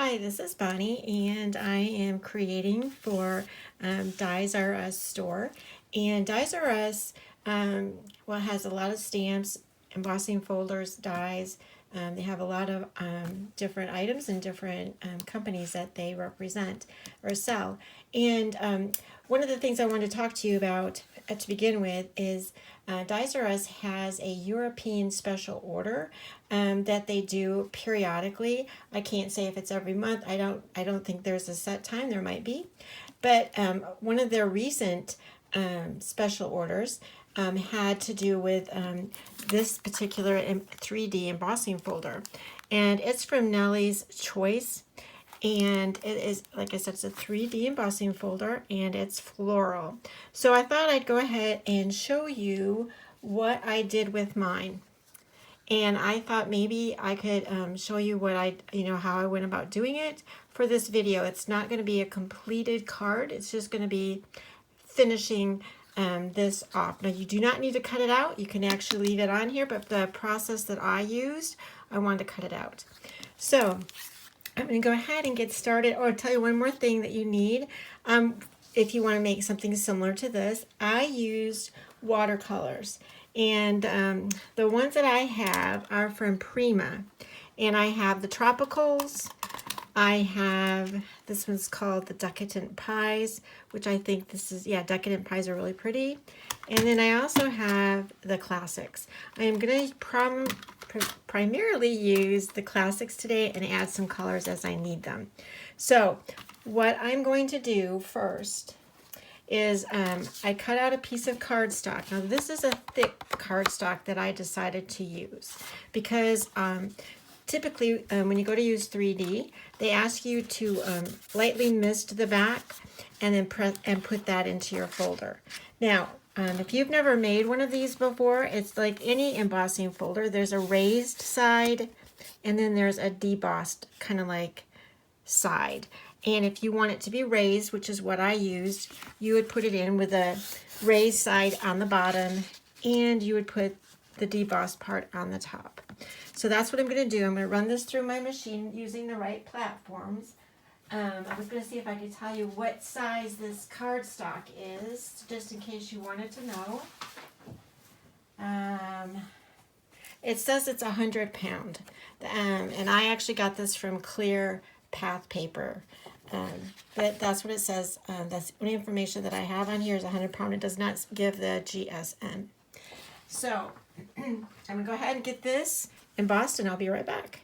Hi, this is Bonnie, and I am creating for DiesRUs store. And DiesRUs, has a lot of stamps, embossing folders, dies. They have a lot of different items and different companies that they represent or sell. And one of the things I wanted to talk to you about to begin with is DiesRUs has a European special order that they do periodically. I can't say if it's every month. I don't think there's a set time. There might be, but one of their recent special orders had to do with this particular 3D embossing folder, and it's from Nellie's Choice. And it is, like I said, it's a 3D embossing folder, and it's floral. So I thought I'd go ahead and show you what I did with mine. And I thought maybe I could show you what how I went about doing it for this video. It's not going to be a completed card. It's just going to be finishing this off. Now, you do not need to cut it out. You can actually leave it on here, but the process that I used, I wanted to cut it out. So I'm going to go ahead and get started. I'll tell you one more thing that you need. If you want to make something similar to this, I used watercolors. And the ones that I have are from Prima. And I have the Tropicals. I have, this one's called the Decadent Pies, which I think this is, Decadent Pies are really pretty. And then I also have the Classics. I am going to primarily use the Classics today and add some colors as I need them. So what I'm going to do first is I cut out a piece of cardstock. Now this is a thick cardstock that I decided to use because typically when you go to use 3D, they ask you to lightly mist the back and then put that into your folder. Now, if you've never made one of these before, it's like any embossing folder. There's a raised side and then there's a debossed kind of like side. And if you want it to be raised, which is what I used, you would put it in with a raised side on the bottom and you would put the debossed part on the top. So that's what I'm going to do. I'm going to run this through my machine using the right platforms. I was going to see if I could tell you what size this cardstock is, just in case you wanted to know. It says it's 100 pound, and I actually got this from Clear Path Paper. But that's what it says. That's the only information that I have on here is 100 pound. It does not give the GSM. So I'm going to go ahead and get this embossed, and I'll be right back.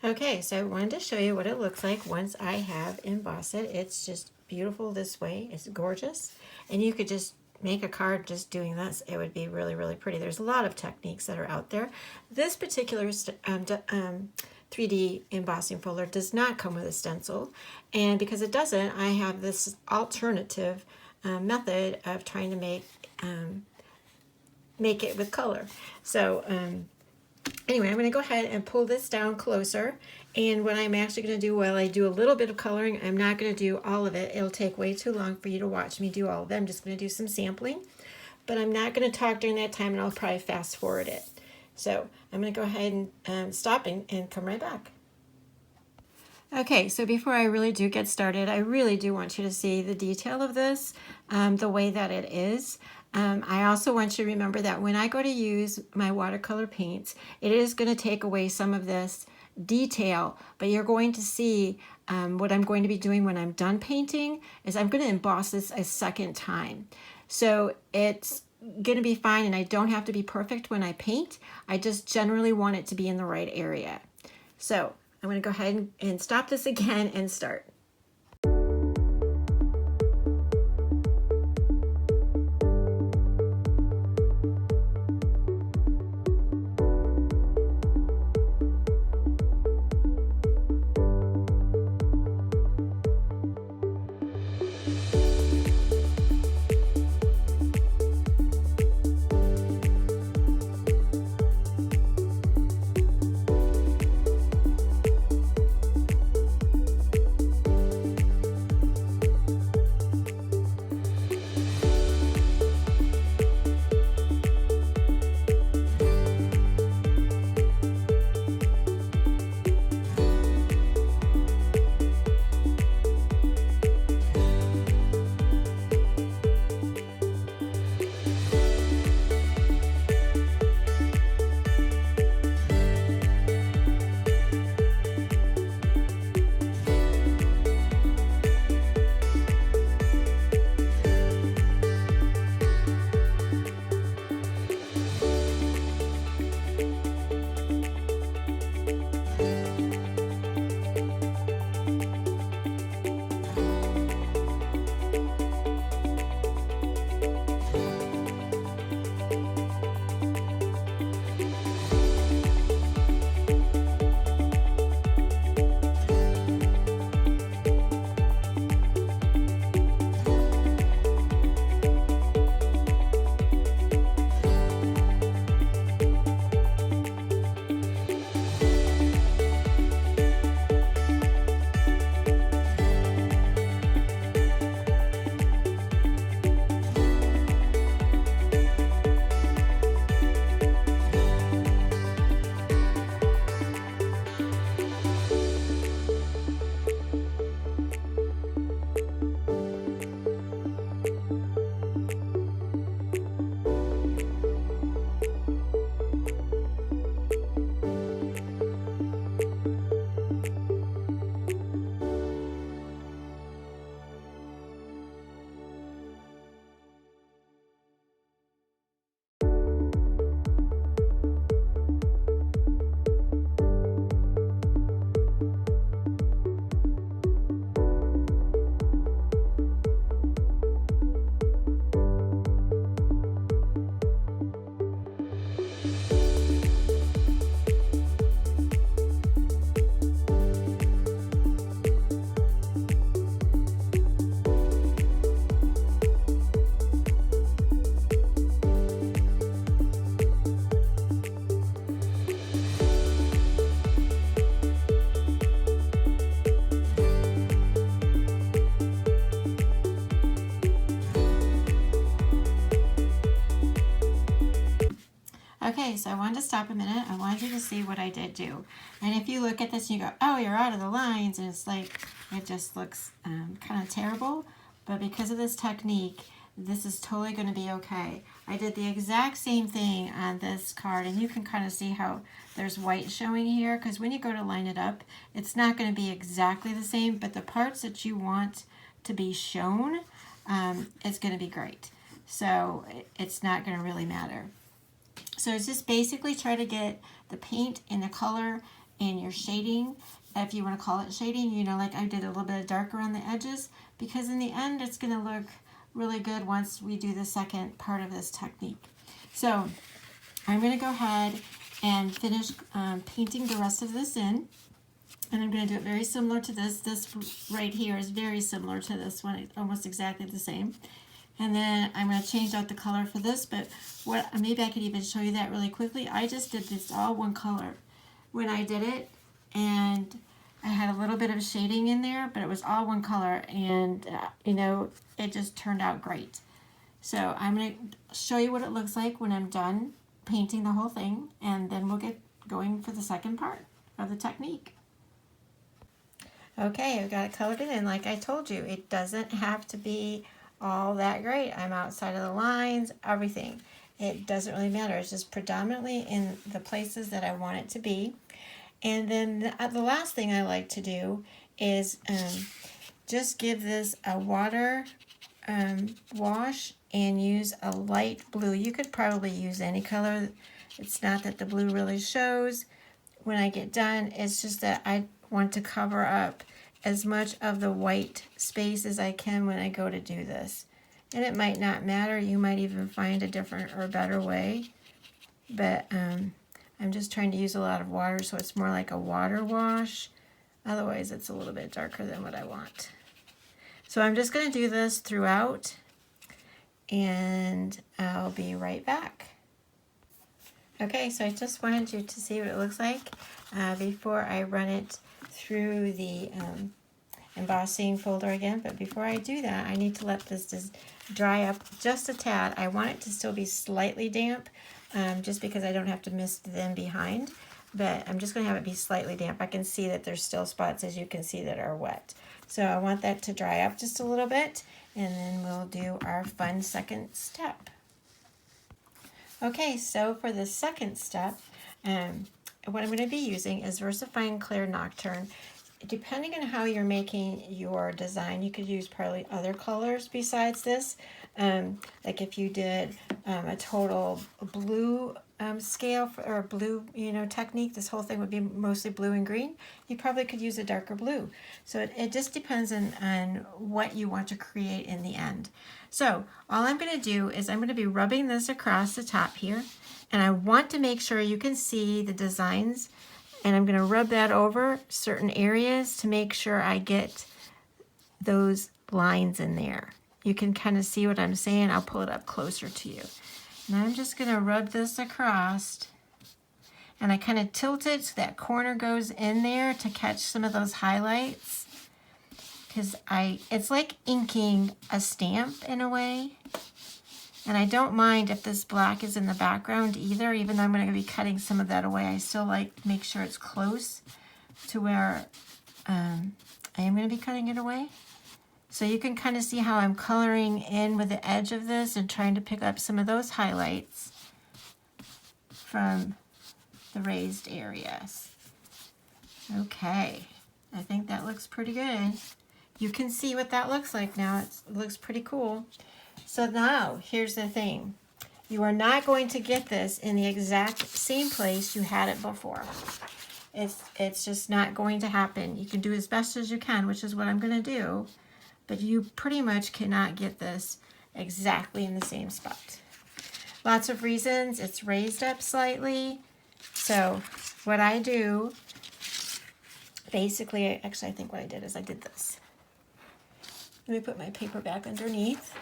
Okay, so I wanted to show you what it looks like once I have embossed it. It's just beautiful this way. It's gorgeous. And you could just make a card just doing this. It would be really, really pretty. There's a lot of techniques that are out there. This particular 3D embossing folder does not come with a stencil. And because it doesn't, I have this alternative method of trying to make it with color. So anyway, I'm going to go ahead and pull this down closer, and what I'm actually going to do, while I do a little bit of coloring, I'm not going to do all of it. It'll take way too long for you to watch me do all of it. I'm just going to do some sampling, but I'm not going to talk during that time, and I'll probably fast forward it. So I'm going to go ahead and stop and come right back. Okay, so before I really do get started, I really do want you to see the detail of this, the way that it is. I also want you to remember that when I go to use my watercolor paints, it is going to take away some of this detail, but you're going to see what I'm going to be doing when I'm done painting is I'm going to emboss this a second time. So it's going to be fine, and I don't have to be perfect when I paint. I just generally want it to be in the right area. So I'm going to go ahead and stop this again and start. Okay, so I wanted to stop a minute. I wanted you to see what I did do. And if you look at this and you go, oh, you're out of the lines, and it's like, it just looks kind of terrible. But because of this technique, this is totally going to be okay. I did the exact same thing on this card, and you can kind of see how there's white showing here, because when you go to line it up, it's not going to be exactly the same, but the parts that you want to be shown, it's going to be great. So it's not going to really matter. So it's just basically try to get the paint and the color and your shading, if you want to call it shading, you know, like I did a little bit of dark around the edges, because in the end it's going to look really good once we do the second part of this technique. So I'm going to go ahead and finish painting the rest of this in, and I'm going to do it very similar to this. This right here is very similar to this one, it's almost exactly the same. And then I'm going to change out the color for this, but maybe I could even show you that really quickly. I just did this all one color when I did it, and I had a little bit of shading in there, but it was all one color, and you know, it just turned out great. So I'm going to show you what it looks like when I'm done painting the whole thing, and then we'll get going for the second part of the technique. Okay, I've got it colored in, and like I told you, it doesn't have to be all that great. I'm outside of the lines, everything. It doesn't really matter. It's just predominantly in the places that I want it to be. And then the last thing I like to do is just give this a water wash and use a light blue. You could probably use any color. It's not that the blue really shows when I get done. It's just that I want to cover up as much of the white space as I can when I go to do this. And it might not matter. You might even find a different or better way. But I'm just trying to use a lot of water, so it's more like a water wash. Otherwise, it's a little bit darker than what I want. So I'm just going to do this throughout, and I'll be right back. Okay, so I just wanted you to see what it looks like before I run it through the embossing folder again. But before I do that, I need to let this just dry up just a tad. I want it to still be slightly damp, just because I don't have to mist them behind. But I'm just going to have it be slightly damp. I can see that there's still spots, as you can see, that are wet. So I want that to dry up just a little bit, and then we'll do our fun second step. Okay, so for the second step, what I'm going to be using is VersaFine Clear Nocturne. Depending on how you're making your design, you could use probably other colors besides this. Like if you did a total blue scale or blue, technique, this whole thing would be mostly blue and green. You probably could use a darker blue. So it just depends on what you want to create in the end. So all I'm going to do is I'm going to be rubbing this across the top here, and I want to make sure you can see the designs, and I'm going to rub that over certain areas to make sure I get those lines in there. You can kind of see what I'm saying. I'll pull it up closer to you. And I'm just going to rub this across, and I kind of tilt it so that corner goes in there to catch some of those highlights, because it's like inking a stamp in a way. And I don't mind if this black is in the background either, even though I'm going to be cutting some of that away. I still like to make sure it's close to where I am going to be cutting it away. So you can kind of see how I'm coloring in with the edge of this and trying to pick up some of those highlights from the raised areas. Okay, I think that looks pretty good. You can see what that looks like now. It looks pretty cool. So now, here's the thing. You are not going to get this in the exact same place you had it before. It's just not going to happen. You can do as best as you can, which is what I'm going to do. But you pretty much cannot get this exactly in the same spot. Lots of reasons. It's raised up slightly. So what I do, basically, actually I think what I did is I did this. Let me put my paper back underneath.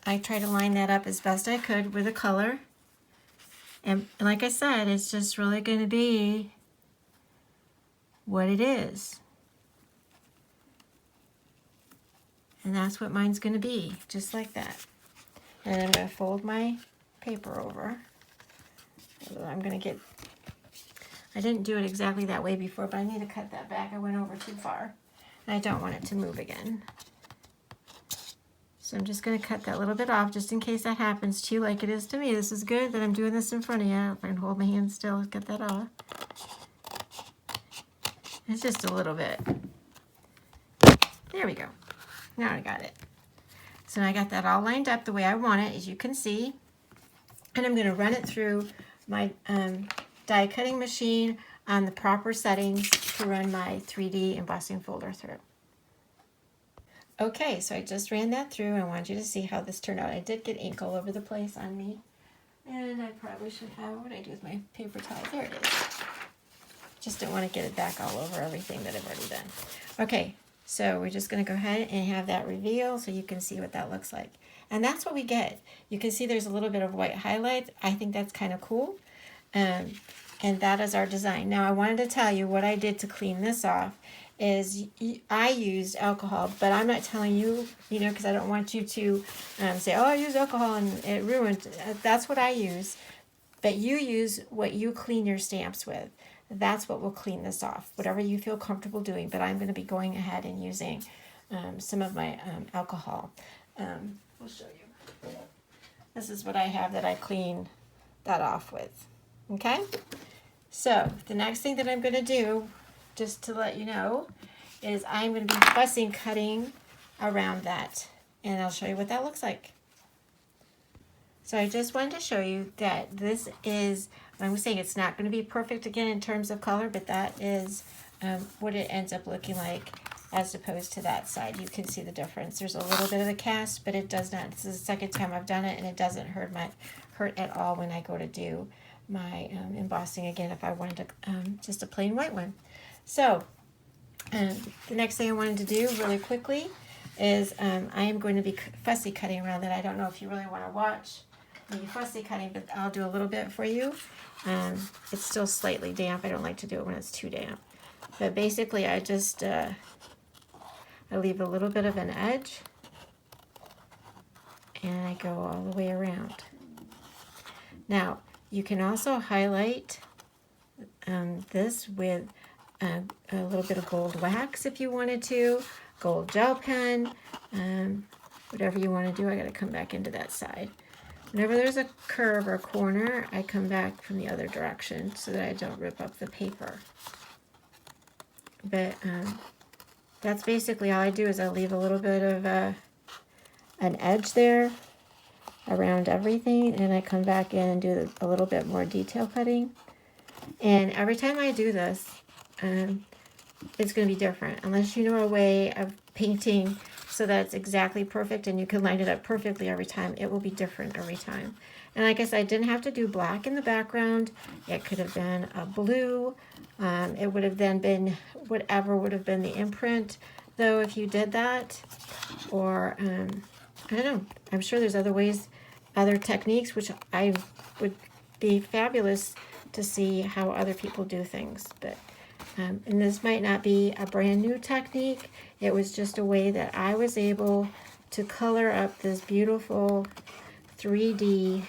I try to line that up as best I could with a color. And like I said, it's just really going to be what it is. And that's what mine's going to be, just like that. And I'm going to fold my paper over. I'm going to get, I didn't do it exactly that way before, but I need to cut that back. I went over too far. And I don't want it to move again. So I'm just going to cut that little bit off just in case that happens to you like it is to me. This is good that I'm doing this in front of you. If I can hold my hand still, get that off. It's just a little bit. There we go. Now I got it. So I got that all lined up the way I want it, as you can see. And I'm going to run it through my die cutting machine on the proper settings to run my 3D embossing folder through. Okay, so I just ran that through. I wanted you to see how this turned out. I did get ink all over the place on me. And I probably should have, what did I do with my paper towel? There it is. Just didn't want to get it back all over everything that I've already done. Okay, so we're just going to go ahead and have that reveal so you can see what that looks like. And that's what we get. You can see there's a little bit of white highlights. I think that's kind of cool. And that is our design. Now I wanted to tell you what I did to clean this off is I used alcohol, but I'm not telling you, because I don't want you to say, oh, I used alcohol and it ruined. That's what I use. But you use what you clean your stamps with. That's what will clean this off, whatever you feel comfortable doing. But I'm going to be going ahead and using some of my alcohol. I'll show you. This is what I have that I clean that off with. Okay? So the next thing that I'm going to do, just to let you know, is I'm going to be fussing cutting around that. And I'll show you what that looks like. So I just wanted to show you that this is, I'm saying it's not going to be perfect again in terms of color, but that is what it ends up looking like as opposed to that side. You can see the difference. There's a little bit of a cast, but it does not. This is the second time I've done it, and it doesn't hurt at all when I go to do my embossing again if I wanted to just a plain white one. So the next thing I wanted to do really quickly is I am going to be fussy cutting around that. I don't know if you really want to watch me fussy cutting, but I'll do a little bit for you. It's still slightly damp. I don't like to do it when it's too damp. But basically I just I leave a little bit of an edge and I go all the way around. Now you can also highlight this with a little bit of gold wax if you wanted to, gold gel pen, whatever you want to do. I got to come back into that side. Whenever there's a curve or corner, I come back from the other direction so that I don't rip up the paper. But that's basically all I do is I leave a little bit of an edge there around everything, and I come back in and do a little bit more detail cutting. And every time I do this, it's going to be different. Unless you know a way of painting so that it's exactly perfect and you can line it up perfectly every time, it will be different every time. And like I said, I didn't have to do black in the background. It could have been a blue. It would have then been whatever would have been the imprint, though, if you did that. Or, I don't know. I'm sure there's other ways, other techniques, which I would be fabulous to see how other people do things. But and this might not be a brand new technique. It was just a way that I was able to color up this beautiful 3D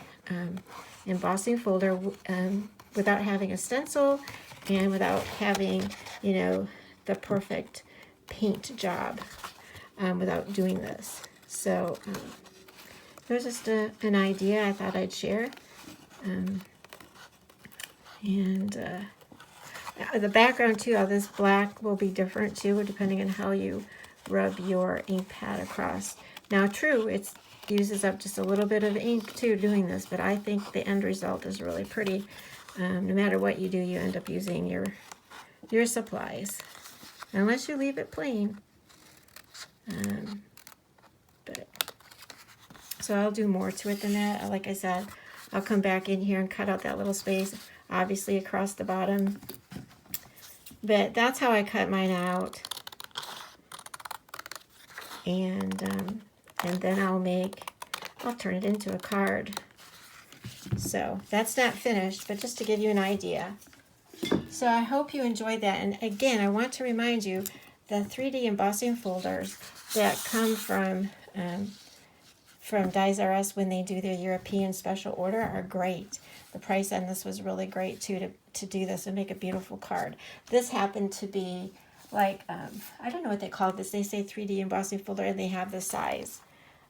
embossing folder without having a stencil and without having, the perfect paint job without doing this. So it was just an idea I thought I'd share. The background too, all this black will be different too, depending on how you rub your ink pad across. Now, true, it uses up just a little bit of ink too doing this, but I think the end result is really pretty. No matter what you do, you end up using your supplies, unless you leave it plain. So I'll do more to it than that. Like I said, I'll come back in here and cut out that little space, obviously across the bottom. But that's how I cut mine out. And then I'll turn it into a card. So that's not finished, but just to give you an idea. So I hope you enjoyed that. And again, I want to remind you, the 3D embossing folders that come from from DiesRUs when they do their European special order are great. The price on this was really great too to do this and make a beautiful card. This happened to be like, I don't know what they call this. They say 3D embossing folder, and they have the size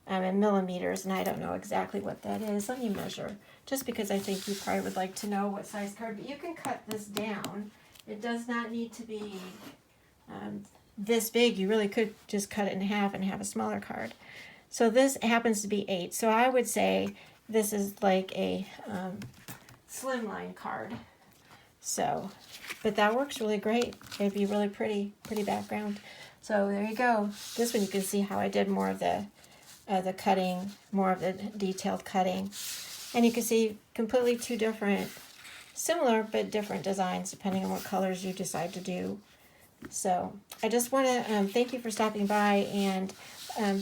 in millimeters, and I don't know exactly what that is. Let me measure, just because I think you probably would like to know what size card. But you can cut this down. It does not need to be this big. You really could just cut it in half and have a smaller card. So this happens to be 8. So I would say this is like a slimline card. So, but that works really great. It'd be really pretty background. So there you go. This one you can see how I did more of the cutting, more of the detailed cutting. And you can see completely two different, similar but different designs depending on what colors you decide to do. So I just want to thank you for stopping by, and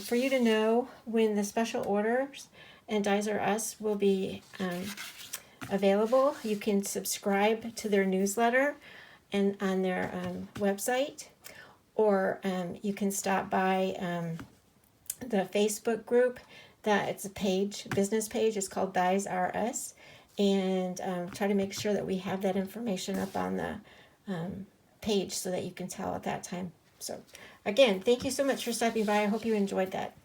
for you to know when the special orders and DiesRUs will be available. You can subscribe to their newsletter and on their website, or you can stop by the Facebook group. That it's a page, business page. It's called DiesRUs, and try to make sure that we have that information up on the page so that you can tell at that time. So again, thank you so much for stopping by. I hope you enjoyed that.